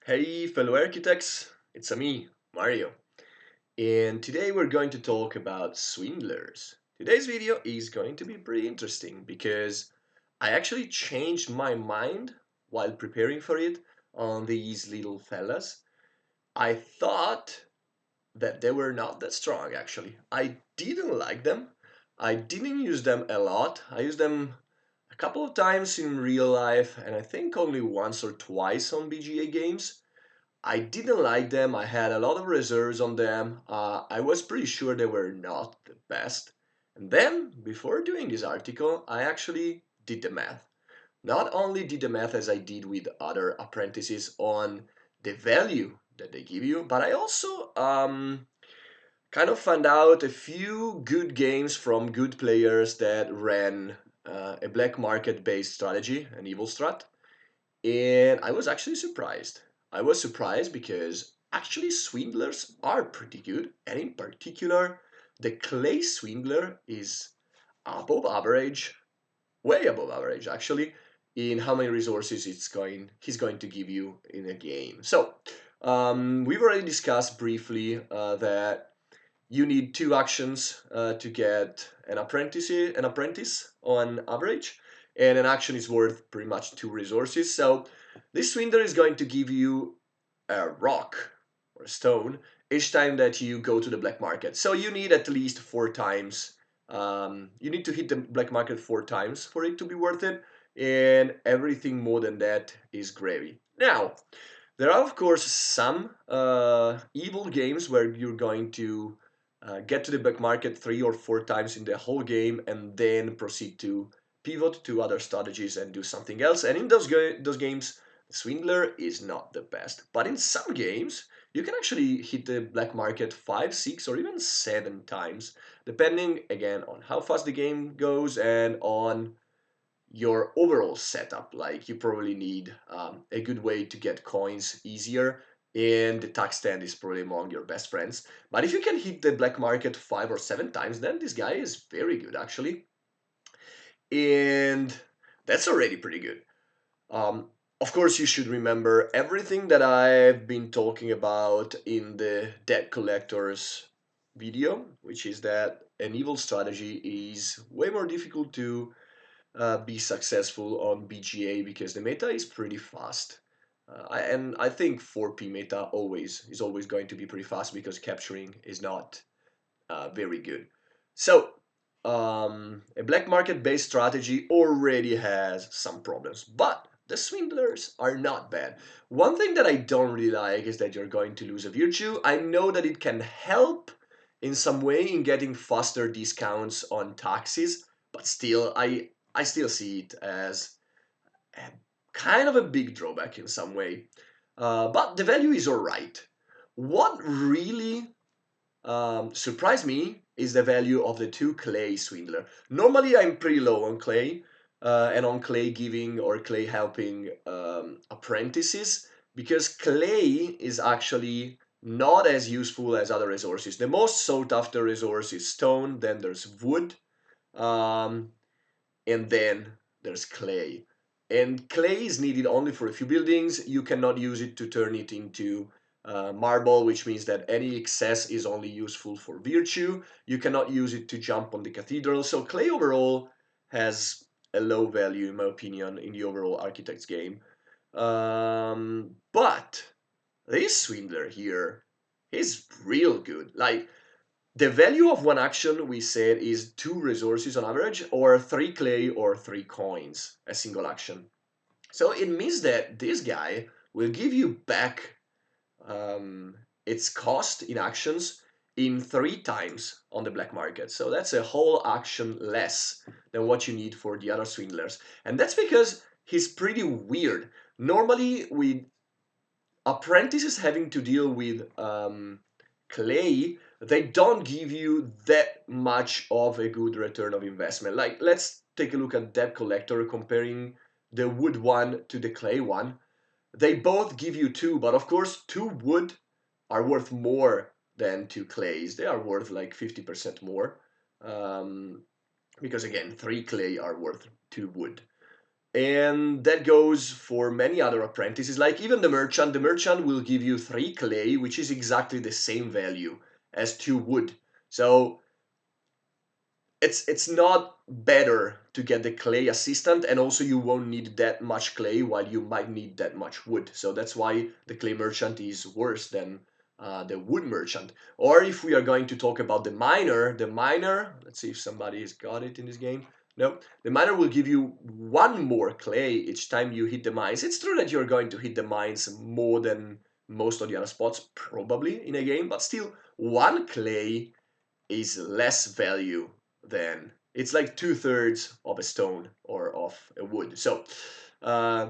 Hey, fellow architects, it's me, Mario, and today we're going to talk about Swindlers. Today's video is going to be pretty interesting because I actually changed my mind while preparing for it on these little fellas. I thought that they were not that strong actually. I didn't like them. I didn't use them a lot. I used them a couple of times in real life and I think only once or twice on BGA games. I didn't like them. I had a lot of reserves on them. I was pretty sure they were not the best. And then, before doing this article, I actually did the math. Not only did the math as I did with other apprentices on the value that they give you, but I also kind of found out a few good games from good players that ran a black market based strategy, an evil strat. And I was actually surprised. I was surprised because actually swindlers are pretty good, and in particular, the clay swindler is above average, way above average actually, in how many resources he's going to give you in a game. So we've already discussed briefly that you need two actions to get an apprentice on average, and an action is worth pretty much two resources. So this swindler is going to give you a rock or a stone each time that you go to the black market. So you need at least four times. You need to hit the black market four times for it to be worth it, and everything more than that is gravy. Now, there are, of course, some evil games where you're going to get to the back market three or four times in the whole game and then proceed to pivot to other strategies and do something else. And in those games, the Swindler is not the best. But in some games, you can actually hit the black market five, six, or even seven times, depending, again, on how fast the game goes and on your overall setup. Like you probably need a good way to get coins easier, and the tax stand is probably among your best friends. But if you can hit the black market five or seven times, then this guy is very good actually, and that's already pretty good. Um, of course, you should remember everything that I've been talking about in the debt collectors video, which is that an evil strategy is way more difficult to be successful on BGA because the meta is pretty fast. And I think 4P meta is always going to be pretty fast because capturing is not very good. So a black market based strategy already has some problems, but the swindlers are not bad. One thing that I don't really like is that you're going to lose a virtue. I know that it can help in some way in getting faster discounts on taxes, but still, I still see it as a, kind of a big drawback in some way. But the value is alright. What really surprised me is the value of the two clay swindler. Normally, I'm pretty low on clay and on clay giving or clay helping apprentices because clay is actually not as useful as other resources. The most sought after resource is stone, then there's wood, um, and then there's clay. And clay is needed only for a few buildings. You cannot use it to turn it into marble, which means that any excess is only useful for virtue. You cannot use it to jump on the cathedral. So clay overall has a low value, in my opinion, in the overall architect's game. But this swindler here is real good. Like the value of one action, we said, is two resources on average, or three clay or three coins, a single action. So it means that this guy will give you back its cost in actions in three times on the black market. So that's a whole action less than what you need for the other swindlers. And that's because he's pretty weird. Normally, with apprentices having to deal with clay, they don't give you that much of a good return of investment. Like, let's take a look at Debt Collector comparing the wood one to the clay one. They both give you two, but of course, two wood are worth more than two clays. They are worth like 50% more. Because again, three clay are worth two wood. And that goes for many other apprentices, like even the merchant. The merchant will give you 3 clay, which is exactly the same value as 2 wood. So it's not better to get the clay assistant, and also you won't need that much clay while you might need that much wood. So that's why the clay merchant is worse than the wood merchant. Or if we are going to talk about the miner, let's see if somebody has got it in this game. No, the miner will give you 1 more clay each time you hit the mines. It's true that you're going to hit the mines more than most of the other spots probably in a game, but still 1 clay is less value than, it's like 2/3 of a stone or of a wood. So uh,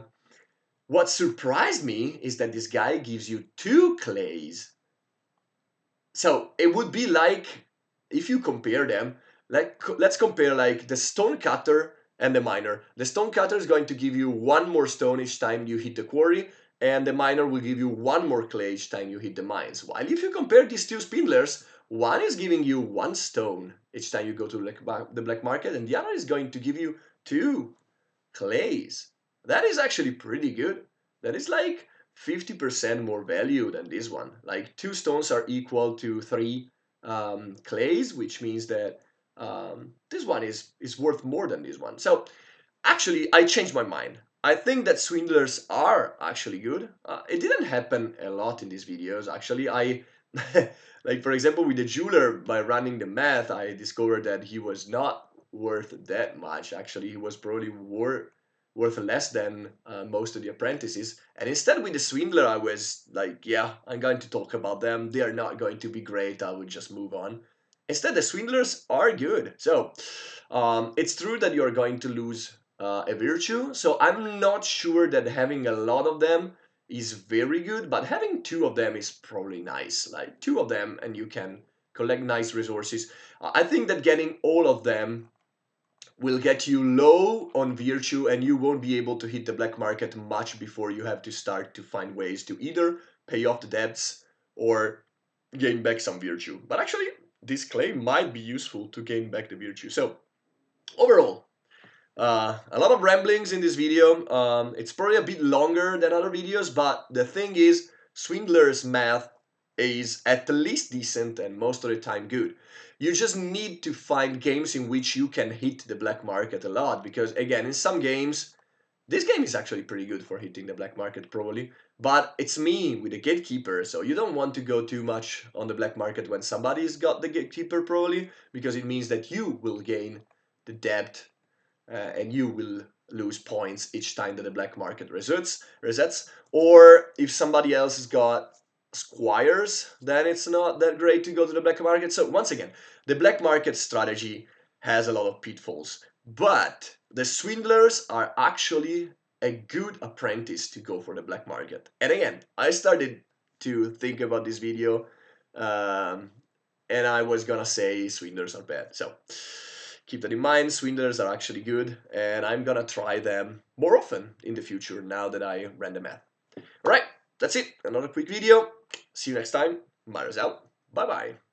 what surprised me is that this guy gives you 2 clays. So it would be like, if you compare them, like let's compare like the stone cutter and the miner. The stone cutter is going to give you 1 more stone each time you hit the quarry, and the miner will give you 1 more clay each time you hit the mines. While if you compare these 2 spindlers, one is giving you 1 stone each time you go to the black market, and the other is going to give you 2 clays. That is actually pretty good. That is like 50% more value than this one. Like 2 stones are equal to 3 clays, which means that this one is worth more than this one. So actually, I changed my mind. I think that swindlers are actually good. It didn't happen a lot in these videos. Actually, I like for example with the jeweler, by running the math, I discovered that he was not worth that much. Actually, he was probably worth less than most of the apprentices. And instead with the swindler, I was like, yeah, I'm going to talk about them. They are not going to be great. I would just move on. Instead, the swindlers are good. So it's true that you're going to lose a virtue. So I'm not sure that having a lot of them is very good, but having 2 of them is probably nice. Like 2 of them, and you can collect nice resources. I think that getting all of them will get you low on virtue, and you won't be able to hit the black market much before you have to start to find ways to either pay off the debts or gain back some virtue. But actually, this claim might be useful to gain back the virtue. So overall, a lot of ramblings in this video. It's probably a bit longer than other videos, but the thing is, Swindler's math is at least decent and most of the time good. You just need to find games in which you can hit the black market a lot, because again, in some games, this game is actually pretty good for hitting the black market probably, but it's me with the gatekeeper, so you don't want to go too much on the black market when somebody's got the gatekeeper probably, because it means that you will gain the debt and you will lose points each time that the black market resets. Or if somebody else has got squires, then it's not that great to go to the black market. So once again, the black market strategy has a lot of pitfalls, but the swindlers are actually a good apprentice to go for the black market. And again, I started to think about this video, um, and I was gonna say swindlers are bad. So keep that in mind. Swindlers are actually good, and I'm gonna try them more often in the future now that I ran the math. Alright, that's it. Another quick video. See you next time. Mario's out. Bye bye.